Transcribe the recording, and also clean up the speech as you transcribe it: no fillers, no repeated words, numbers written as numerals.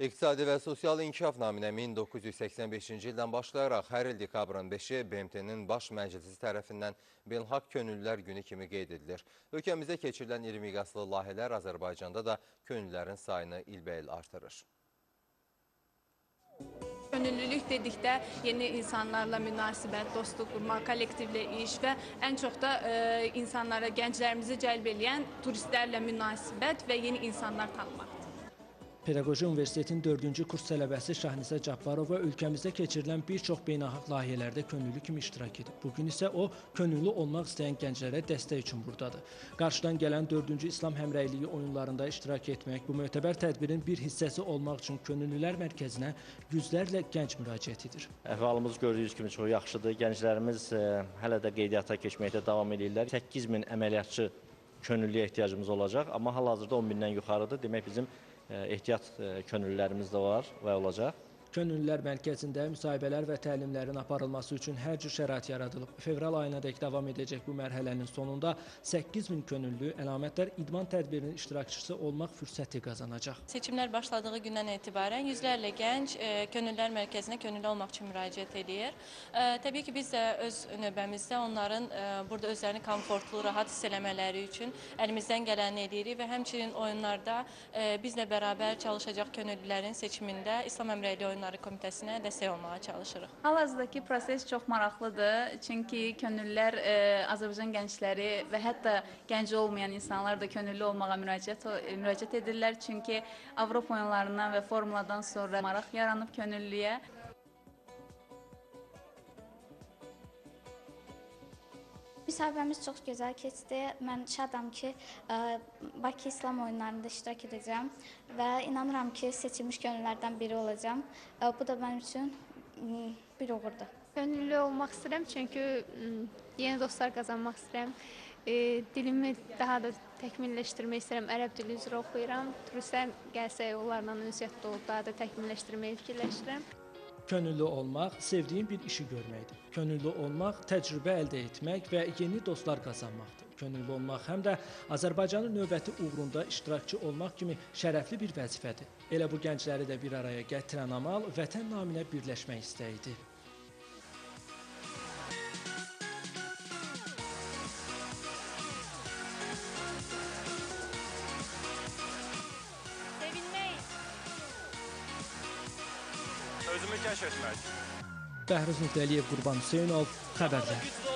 İqtisadi və Sosial İnkişaf naminə 1985-ci ildən başlayaraq hər il dekabrın 5-i BMT-nin Baş Məclisi tərəfindən Beynəlxalq Könüllülər Günü kimi qeyd edilir. Ölkəmizdə keçirilən iri miqyaslı layihələr Azərbaycanda da könüllülərin sayını ilbəil artırır. Könüllülük dedikdə yeni insanlarla münasibət, dostluq qurmaq, kollektivlə iş və ən çox da insanlara, gənclərimizi cəlb edən turistlərlə münasibət və yeni insanlar tanımaq. Pedaqoji Universitetin 4-cü kurs tələbəsi Şahnisə Cabbarova ölkəmizdə keçirilən bir çox beynəlxalq layihələrdə könüllü kimi iştirak edib. Bugün isə o, könüllü olmaq istəyən gənclərə dəstək üçün buradadır. Qarşıdan gələn 4-cü İslam Həmrəyliyi oyunlarında iştirak etmək, bu mötəbər tədbirin bir hissəsi olmaq üçün Könüllülər Mərkəzinə yüzlərlə gənc müraciət edir. Əhvalımız gördüyünüz kimi çox yaxşıdır. Gənclərimiz hələ də qeydiyyata keçməkdə davam edirlər. 8000 əməliyyatçı könüllüyə ehtiyacımız olacaq, amma hal-hazırda 10.000-dən yuxarıdır. Demək bizim ehtiyat könüllülərimiz də var və olacaq. Könüllülər Mərkəzində müsahibələr və təlimlərin aparılması üçün hər cür şərait yaradılıb. Fevral ayınadək davam edəcək bu mərhələnin sonunda 8000 könüllü əlamətdar idman tədbirinin iştirakçısı olmaq fürsəti qazanacaq. Seçimlər başladığı gündən etibarən yüzlərlə gənc Könüllülər Mərkəzinə könüllü olmaq üçün müraciət edir. Təbii ki, biz də öz növbəmizdə onların burada özlərini komfortlu, rahat hiss eləmələri üçün əlimizdən gələni edirik və həmçinin oyunlarda bizlə bərabər çalışacaq könüllülərin seçimində İslam Həmrəyliyi Oyunları Komitəsinə dəstək olmağa çalışırıq. Hal-hazırdakı proses çox maraqlıdır. Çünki könüllülər Azərbaycan gəncləri və hətta gənc olmayan insanlar da könüllü olmağa müraciət edirlər. Çünki Avropa oyunlarından və formuladan sonra maraq yaranıb könüllüyə. Müsahibəmiz çox gözəl keçdi. Mən şadam ki, Bakı İslam oyunlarında iştirak edəcəm və inanıram ki, seçilmiş könüllülərdən biri olacağam. Bu da mənim üçün bir uğurdur. Könüllü olmaq istəyirəm çünki yeni dostlar qazanmaq istəyirəm. Dilimi daha da təkmilləşdirmək istəyirəm. Ərəb dili üzrə oxuyuram. Turistlər gəlsə onlarla ünsiyyətdə olub daha da təkmilləşdirməyi fikirləşirəm. Könüllü olmaq sevdiyin bir işi görməkdir. Könüllü olmaq təcrübə əldə etmək və yeni dostlar qazanmaqdır. Könüllü olmaq həm də Azərbaycanın növbəti uğrunda iştirakçı olmaq kimi şərəfli bir vəzifədir. Elə bu gəncləri də bir araya gətirən amal vətən naminə birləşmək istəyidir. Özümü kəşf etmək. Bəhruz Nüqtəliyev, Qurban Hüseynov, xəbərlər.